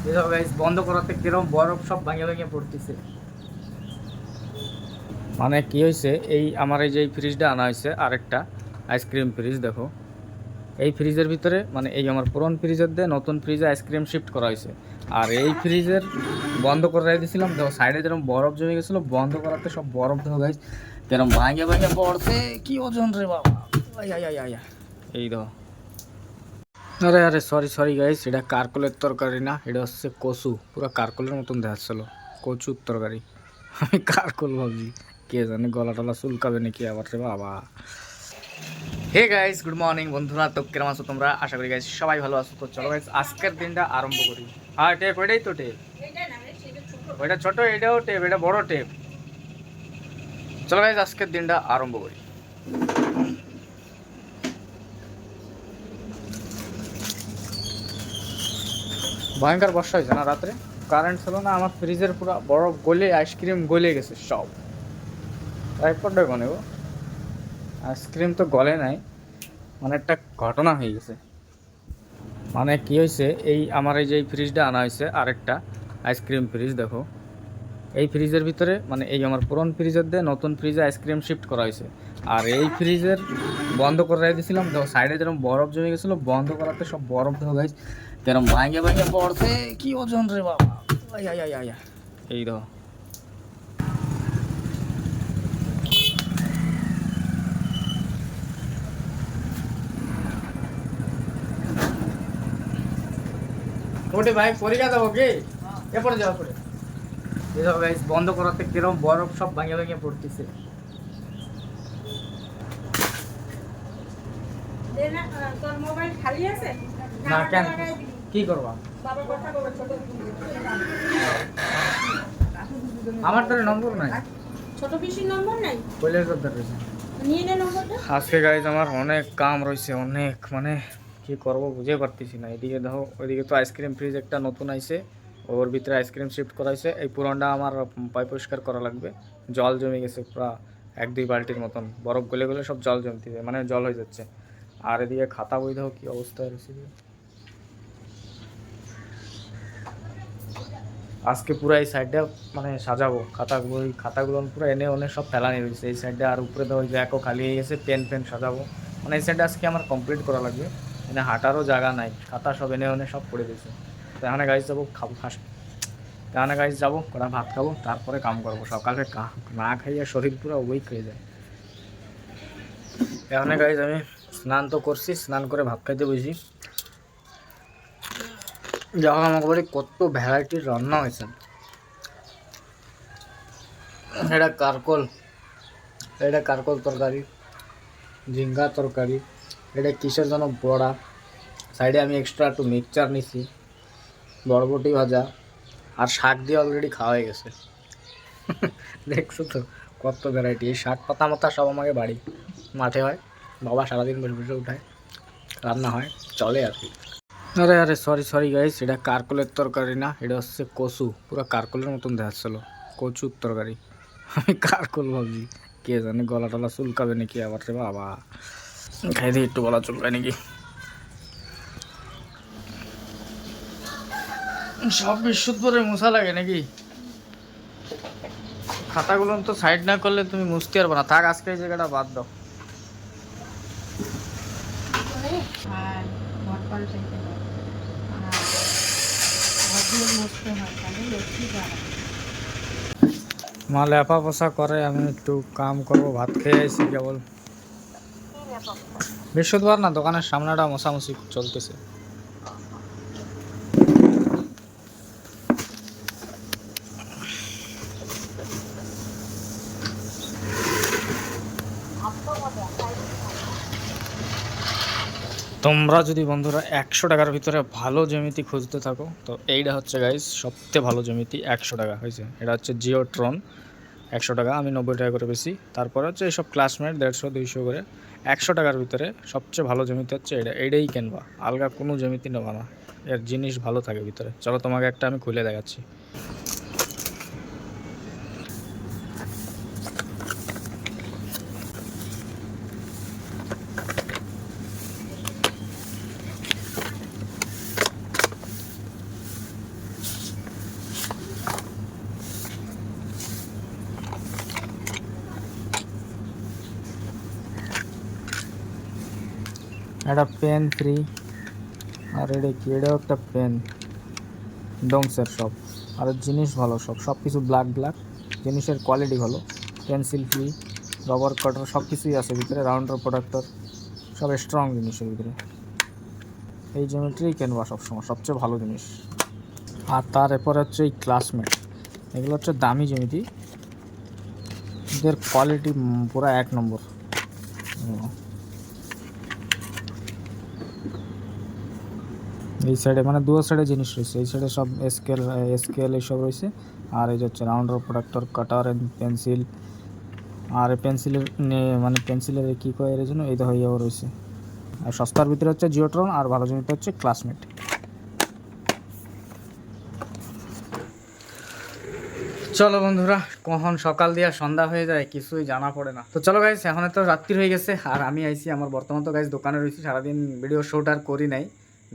দেখো গাইস, বন্ধ করাতে কিরকম বরফ সব ভাঙে ভেঙে পড়তেছে। মানে কি হয়েছে, এই আমার এই যে ফ্রিজটা আনা হয়েছে আরেকটা আইসক্রিম ফ্রিজ। দেখো এই ফ্রিজের ভিতরে মানে এই আমার পুরনো ফ্রিজের দিয়ে নতুন ফ্রিজে আইসক্রিম শিফট করা হয়েছে। আর এই ফ্রিজের বন্ধ করে রেখে দিয়েছিলাম, দেখো সাইডে যেরকম বরফ জমে গেছিলো, বন্ধ করাতে সব বরফ দেখো গাইস যেরকম ভাঙে ভাঙে পড়ছে। কি ওজন রে বাবা! I I I I I. এই দেখো, আরে আরে সরি সরি গাইস, এটা কারকলের তরকারি না, এটা হচ্ছে কচু। পুরো কারকলের মতন দেখাচ্ছিল, কচুর তরকারি। আমি কারকল ভাবছি, কে জানে গলা টলা চুলকাবে নাকি আবার রে বাবা। হে গাইস, গুড মর্নিং বন্ধুরা। তো কেমন আছো তোমরা? আশা করি গাইস সবাই ভালো আছো। তো চলো গাইস আজকের দিনটা আরম্ভ করি। হ্যাঁ টেপ, ওইটাই তো টেপ। ওইটা ছোট, এটাও টেপ, এটা বড় টেপ। চলো গাইস আজকের দিনটা আরম্ভ করি। ভয়ঙ্কর বর্ষা হয়েছে না রাত্রে, কারেন্ট ছিল না, আমার ফ্রিজের পুরো বরফ গলে আইসক্রিম গলে গেছে সব। একবার দেখো নেবো, আইসক্রিম তো গলে নাই, মানে একটা ঘটনা হয়ে গেছে। মানে কি হয়েছে, এই আমার এই যে ফ্রিজটা আনা হয়েছে আরেকটা আইসক্রিম ফ্রিজ। দেখো এই ফ্রিজের ভিতরে মানে এই আমার পুরনো ফ্রিজের দিয়ে নতুন ফ্রিজে আইসক্রিম শিফট করা হয়েছে। আর এই ফ্রিজের বন্ধ করে রেখে দিয়েছিলাম, দেখো সাইডে যেরকম বরফ জমে গেছিলো, বন্ধ করাতে সব বরফ দেখো গাইস যেরকম ভাঙে ভাঙে পড়ছে। কি ওজন রে বাবা! I I I I I. এই দেখো, ওটে ভাই পরীক্ষা দেবো কি? এরপরে যাওয়া পরে এই দেখো গাইস, বন্ধ করাতে কিরকম বরফ সব ভাঙে ভাঙে পড়তেছে। তোর মোবাইল খালি আছে না কেন, কি করবা? বাবা কথা বলে ছোট আমার তো নম্বর নাই, ছোট পিসির নম্বর নাই, বলে দরকার রয়েছে। নিয়ে নে নম্বরটা। আজকে গাইজ আমার অনেক কাম রয়েছে, অনেক মানে কি করব বুঝে পারতেছি না। এদিকে দেখো, ওইদিকে তো আইসক্রিম ফ্রিজ একটা নতুন আইছে, ওর ভিতরে আইসক্রিম শিফট করা হয়েছে। এই পুরানটা আমার পাই পরিষ্কার করা লাগবে। জল জমে গেছে পুরা 1-2 বালতির মতন, বরফ গলে গলে সব জল জমতেছে, মানে জল হয়ে যাচ্ছে। আর এদিকে খাতা বই দেখো কী অবস্থা হয়েছে। আজকে পুরো এই সাইডটা মানে সাজাবো, খাতাগুলো পুরো এনে ওনে সব ফেলানি রয়েছে এই সাইডে। আর উপরে তো ওই র্যাকও খালি হয়ে গেছে, পেন ফেন সাজাবো। মানে এই সাইডে আজকে আমার কমপ্লিট করা লাগবে, এনে হাঁটারও জায়গা নাই, খাতা সব এনে ওনে সব পড়ে দিয়েছে। তো এখানে গাইজ যাবো, খাবো ফার্স্ট। এখানে গাইজ যাবো, ওরা ভাত খাবো, তারপরে কাম করবো। সকালে না খাইয়ে শরীর পুরো উইক হয়ে যায়। এখানে গাইজ আমি স্নান তো করছি, স্নান করে ভাত খাইতে বসি। যখন আমাকে বলি কত ভ্যারাইটির রান্না হয়েছে। এটা কারকল, এটা কারকল তরকারি, ঝিঙ্গা তরকারি, এটা কিসের জন্য বড়া। সাইডে আমি এক্সট্রা একটু মিক্সচার নিছি, বরবটি ভাজা, আর শাক দিয়ে অলরেডি খাওয়া হয়ে গেছে। দেখছো তো কত ভ্যারাইটি। এই শাক পাতা মাতা সব আমাকে বাড়ি মাঠে হয়, বাবা সারাদিন বসে বসে উঠায়, রান্না হয়, চলে আর কি। আরে আরে সরি সরি গাইস, এটা কারকলের তরকারি না, এটা হচ্ছে কচু। পুরো কারকলের মতন দেখাচ্ছিল, কচুর তরকারি। আমি কারকল ভাবছি, কে জানে গলা টলা চুলকাবে নাকি আবার রে বাবা। খাই দিয়ে একটু গলা চুলকায় নাকি। সব বিশুদ্ধ পরে মশা লাগে নাকি? খাতাগুলো তো সাইড না করলে তুমি মুছতে পারবে না। থাক, আজকে এই জায়গাটা বাদ দাও। আর ঘর পাল্টাইতে হয়, আর ঘরগুলো মুছতে হয়, তাহলে লক্ষ্মী যাবে। মা লেপা পোষা করে, আমি একটু কাম করবো। ভাত খেয়ে আইসি কেবল। বৃহস্পতিবার না, দোকানের সামনেটা মশামশি চলতেছে। তোমরা যদি বন্ধুরা 100 টাকার ভিতরে ভালো জ্যামিতি খুঁজতে থাকো, তো এইটা হচ্ছে গাইজ সবচেয়ে ভালো জ্যামিতি। 100 টাকা হয়েছে, এটা হচ্ছে জিওট্রন। 100 টাকা, আমি 90 টাকা করে বেশি। তারপরে হচ্ছে এইসব ক্লাসমেট 150-200 করে। 100 টাকার ভিতরে সবচেয়ে ভালো জ্যামিতি হচ্ছে এইটাই কিনবা, আলগা কোনো জ্যামিতি নেবা না। এর জিনিস ভালো থাকে ভিতরে। চলো তোমাকে একটা আমি খুলে দেখাচ্ছি। একটা পেন ফ্রি। আর এটা কি, এটাও একটা পেন, ডংসের সব। আর জিনিস ভালো, সব কিছু ব্ল্যাক ব্ল্যাক, জিনিসের কোয়ালিটি ভালো। পেন্সিল ফ্রি, রবার কাটার সব কিছুই আছে ভিতরে, রাউন্ডার প্রোডাক্টর, সব স্ট্রং জিনিসের ভিতরে। এই জিনিসটাই কিনবা সবসময়, সবচেয়ে ভালো জিনিস। আর তার এরপরে হচ্ছে এই ক্লাসমেট, এগুলো হচ্ছে দামি জ্যামিতি, এদের কোয়ালিটি পুরো এক নম্বর। এই সাইডে মানে দু সাইডে জিনিস রয়েছে, এই সাইডে সব স্কেল এইসব রয়েছে। আর এই যে হচ্ছে রাউন্ডার প্রোডাক্টর, কাটার এন্ড পেন্সিল। আর পেন্সিলের মানে পেন্সিলের কী কয় এর জন্য এই তো হইয়াও রয়েছে। আর সস্তার ভিতরে হচ্ছে জিওট্রন, আর ভালো জিনিসটা হচ্ছে ক্লাসমেট। চলো বন্ধুরা, কখন সকাল দিয়া সন্ধ্যা হয়ে যায় কিছুই জানা পড়ে না। তো চলো গাইস, এখন তো রাত্রি হয়ে গেছে আর আমি আইছি আমার বর্তমান তো গাইস দোকানে রয়েছি। সারাদিন ভিডিও শ্যুট আর করি নাই,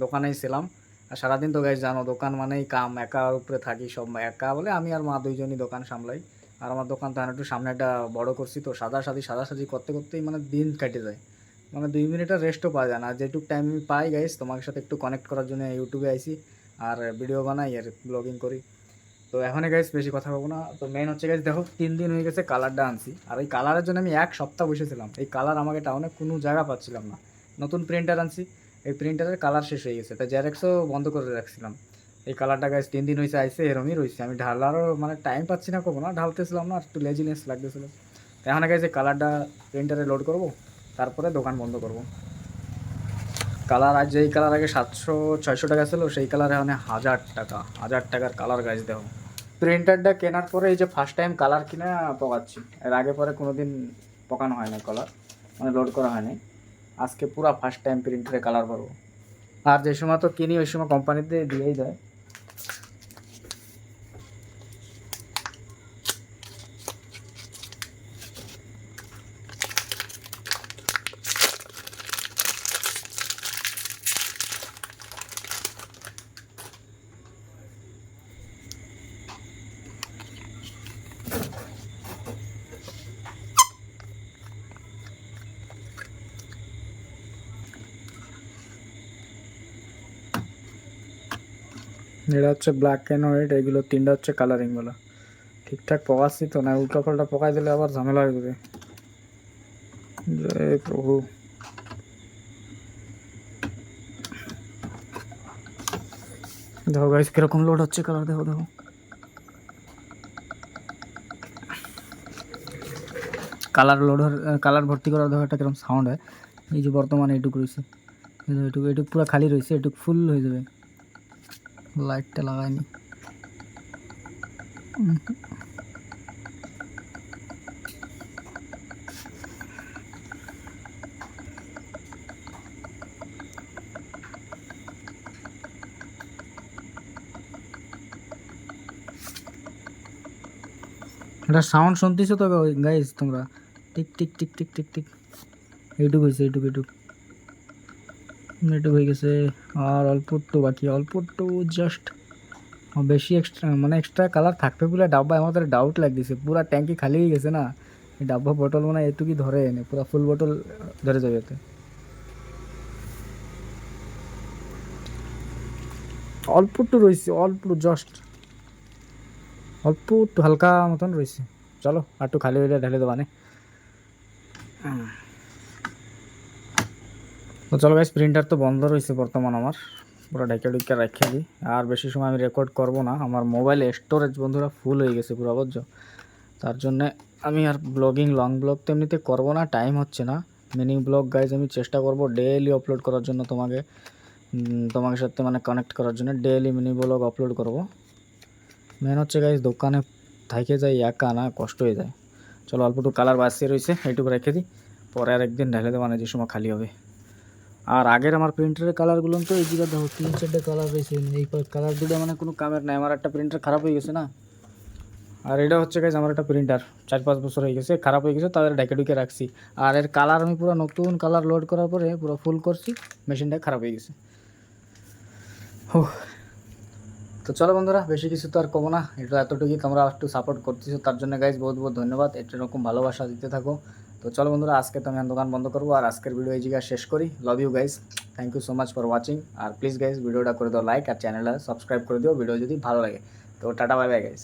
দোকানেই ছিলাম। আর সারাদিন তো গাইস জানো দোকান মানেই কাম, একার উপরে থাকি, সব একা বলে আমি আর মা দুইজনই দোকান সামলাই। আর আমার দোকান তো একটু সামনে একটা বড় করছি, তো সাদাসাজি করতে করতেই মানে দিন কেটে যায়, মানে 2 মিনিটের রেস্টও পাওয়া যায় না। যেটুক টাইম আমি পাই গাইস তোমার সাথে একটু কানেক্ট করার জন্য ইউটিউবে আইছি আর ভিডিও বানাই আর ব্লগিং করি। তো এখন গাইস বেশি কথা বলবো না। তো মেন হচ্ছে গাইস, দেখো 3 দিন হয়ে গেছে কালারটা আনছি, আর এই কালারের জন্য আমি 1 সপ্তাহ বসেছিলাম। এই কালার আমাকে টাউনে কোনো জায়গা পাচ্ছিলাম না। নতুন প্রিন্টার আনছি, এই প্রিন্টারের কালার শেষ হয়ে গেছে, তাই জেরক্সও বন্ধ করে রাখছিলাম। এই কালারটা গাইস 3 দিন হয়েছে আইসে, এরমই রয়েছে। আমি ঢালারও মানে টাইম পাচ্ছি না, কখনো ঢালতেছিলাম না, একটু লেজিনেস লাগতেছিল। তো এখন গাইস এই কালারটা প্রিন্টারে লোড করব, তারপরে দোকান বন্ধ করব। কালার আজ যেই কালার আগে 700-600 টাকা ছিল, সেই কালার এখন 1000 টাকার কালার গাইস। দেখো প্রিন্টারটা কেনার পরে এই যে ফার্স্ট টাইম কালার কিনে পকাচ্ছি, এর আগে পরে কোনো দিন পকানো হয় না কালার, মানে লোড করা হয় নাই। আজকে পুরো ফার্স্ট টাইম প্রিন্টারে কালার ভরবো। আর যে সময় তো কিনি ওই সময় কোম্পানিতে দিয়েই দেয়। এটা হচ্ছে ব্ল্যাক অ্যান্ড হোয়াইট, এগুলো 3টা হচ্ছে কালারিংগুলো। ঠিকঠাক পকাচ্ছি তো না, উল্টা পাল্টা পকাই দিলে আবার ঝামেলা হয়ে যাবে। জয় প্রভু। দেখো গাইস কিরকম লোড হচ্ছে কালার, দেখো দেখো। কালার ভর্তি করার দেখো একটা কিরকম সাউন্ড হয়। এই যে বর্তমানে এটুকু রয়েছে, এটুকু পুরো খালি রয়েছে, এটুকু ফুল হয়ে যাবে। লাইটটা লাগাইনি। এটা সাউন্ড শুনতেছো তো গাইস তোমরা? Tick tick tick tick tick tick, এইটুকু হয়েছে, এইটুকু হয়ে গেছে। আর অল্প একটু বাকি, অল্প একটু জাস্ট। বেশি এক্সট্রা কালার থাকবে বলে ডাব্বা আমাদের ডাউট লাগতেছে, পুরো ট্যাঙ্কি খালি হয়ে গেছে না। এই ডাব্বা বোতল মানে এটুকুই ধরে এনে, পুরো ফুল বোতল ধরে যাবে এতে। অল্প একটু রয়েছে, অল্প জাস্ট অল্প একটু হালকা মতন রয়েছে। চলো আর একটু খালি হইলে ঢেলে দেবানে। তো চলো গাইস, প্রিন্টার তো বন্ধ রয়েছে বর্তমান আমার, পুরো ডাইকা রাখিয়ে দিই। আর বেশি সময় আমি রেকর্ড করব না, আমার মোবাইলে স্টোরেজ বন্ধুরা ফুল হয়ে গেছে পুরো বুঝছো। তার জন্যে আমি আর লং ব্লগ তো এমনিতে করবো না, টাইম হচ্ছে না। মিনি ব্লগ গাইজ আমি চেষ্টা করব ডেইলি আপলোড করার জন্য, তোমাকে সাথে মানে কানেক্ট করার জন্য ডেইলি মিনি ব্লগ আপলোড করব। মেন হচ্ছে গাইজ দোকানে থাইকে যাই একা না, কষ্ট হয়ে যায়। চলো অল্প একটু কালার বাঁচিয়ে রয়েছে, এইটুকু রেখে দিই, পরে আর একদিন ঢেলে দেবো মানে যে সময় খালি হবে। আর আগের আমার প্রিন্টারের কালারগুলো তো এই জায়গায় দেখো 3-4টা কালার রয়েছে, এই কালার দুটো মানে কোনো কামের নাই। আমার একটা প্রিন্টার খারাপ হয়ে গেছে না। আর এটা হচ্ছে গাইজ আমার একটা প্রিন্টার 4-5 বছর হয়ে গেছে, খারাপ হয়ে গেছে, তাদের ঢুকে রাখছি। আর এর কালার আমি পুরো নতুন কালার লোড করার পরে পুরো ফুল করছি, মেশিনটা খারাপ হয়ে গেছে। তো চলো বন্ধুরা, বেশি কিছু তো আর কমো না, এটা এতটুকুই। তোমরা একটু সাপোর্ট করতেছো, তার জন্য গাইজ বহুত বহুত ধন্যবাদ। এরকম ভালোবাসা দিতে থাকো। তো তো চলো বন্ধুরা, আজকে তো আমি দোকান বন্ধ করবো আর আজকের ভিডিও এই জায়গায় শেষ করি। Love you guys, thank you so much for watching. আর প্লিজ গাইস ভিডিওটা করে দাও লাইক আর চ্যানেলটা সাবস্ক্রাইব করে দিও ভিডিও যদি ভালো লাগে। তো টাটা বাই বাই গাইস।